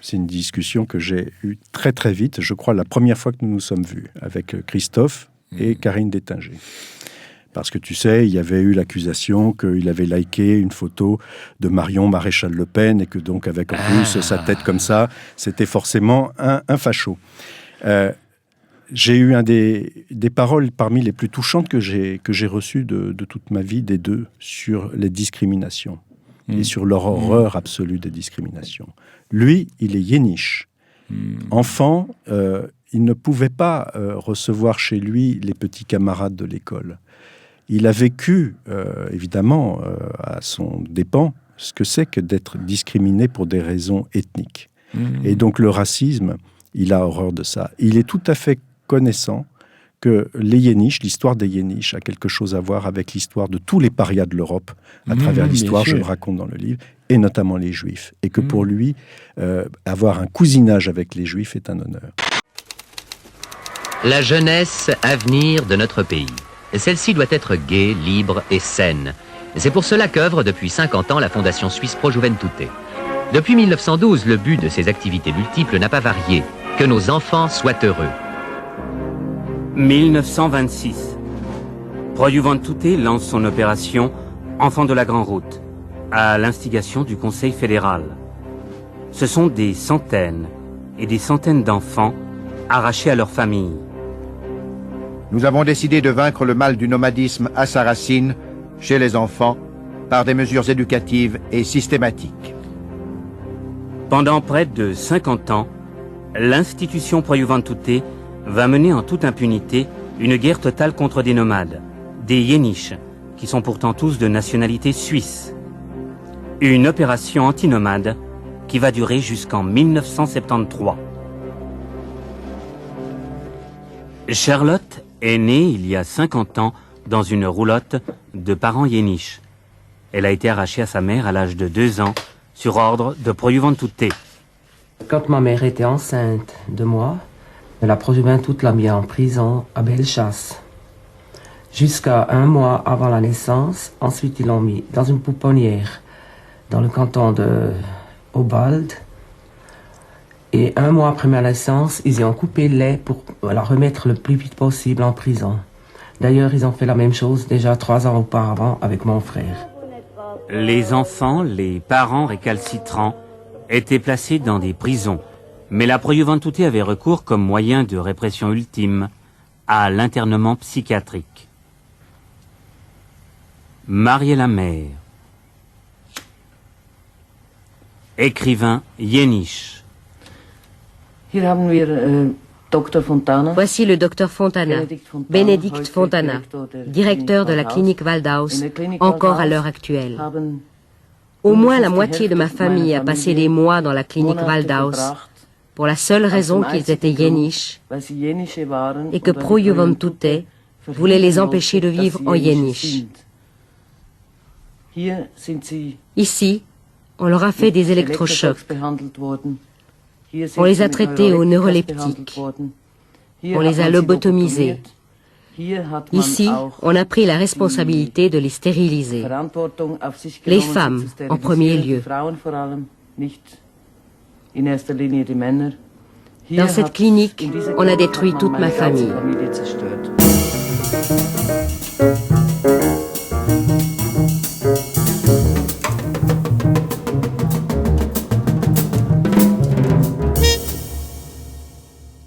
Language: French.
C'est une discussion que j'ai eue très très vite, je crois la première fois que nous nous sommes vus, avec Christophe et Karine Détinger. Parce que tu sais, il y avait eu l'accusation qu'il avait liké une photo de Marion Maréchal Le Pen et que donc avec en plus sa tête comme ça, c'était forcément un facho. J'ai eu des paroles parmi les plus touchantes que j'ai reçues de toute ma vie des deux sur les discriminations et sur leur horreur absolue des discriminations. Lui, il est yéniche. Enfant, il ne pouvait pas recevoir chez lui les petits camarades de l'école. Il a vécu, évidemment, à son dépens, ce que c'est que d'être discriminé pour des raisons ethniques. Et donc le racisme, il a horreur de ça. Il est tout à fait connaissant que les Yéniches, l'histoire des Yéniches a quelque chose à voir avec l'histoire de tous les parias de l'Europe, à travers l'histoire, je le raconte dans le livre, et notamment les Juifs. Et que pour lui, avoir un cousinage avec les Juifs est un honneur. La jeunesse, avenir de notre pays. Celle-ci doit être gaie, libre et saine. C'est pour cela qu'œuvre depuis 50 ans la Fondation suisse Pro Juventute. Depuis 1912, le but de ses activités multiples n'a pas varié. Que nos enfants soient heureux. 1926. Pro Juventute lance son opération Enfants de la Grande Route, à l'instigation du Conseil fédéral. Ce sont des centaines et des centaines d'enfants arrachés à leur famille. Nous avons décidé de vaincre le mal du nomadisme à sa racine, chez les enfants, par des mesures éducatives et systématiques. Pendant près de 50 ans, l'institution Pro Juventute va mener en toute impunité une guerre totale contre des nomades, des Yéniches, qui sont pourtant tous de nationalité suisse. Une opération anti-nomade qui va durer jusqu'en 1973. Charlotte est née il y a 50 ans dans une roulotte de parents Yéniches. Elle a été arrachée à sa mère à l'âge de 2 ans sur ordre de Pro Juventute. Quand ma mère était enceinte de moi, la Pro Juventute l'a mis en prison à Bellechasse. Jusqu'à 1 mois avant la naissance, ensuite ils l'ont mis dans une pouponnière dans le canton de Obald. Et 1 mois après ma naissance, ils y ont coupé le lait pour la remettre le plus vite possible en prison. D'ailleurs, ils ont fait la même chose déjà 3 ans auparavant avec mon frère. Les enfants, les parents récalcitrants, étaient placés dans des prisons. Mais la Pro Juventute avait recours comme moyen de répression ultime à l'internement psychiatrique. Mariella Mère, écrivain yéniche. Voici le docteur Fontana, Bénédicte Fontana, directeur de la clinique Waldhaus, encore à l'heure actuelle. Au moins la moitié de ma famille a passé des mois dans la clinique Waldhaus, pour la seule raison qu'ils étaient yéniches et que Pro Juventute voulait les empêcher de vivre en yéniche. Ici, on leur a fait des électrochocs. On les a traités au neuroleptique. On les a lobotomisés. Ici, on a pris la responsabilité de les stériliser. Les femmes, en premier lieu. Dans cette clinique, on a détruit toute ma famille.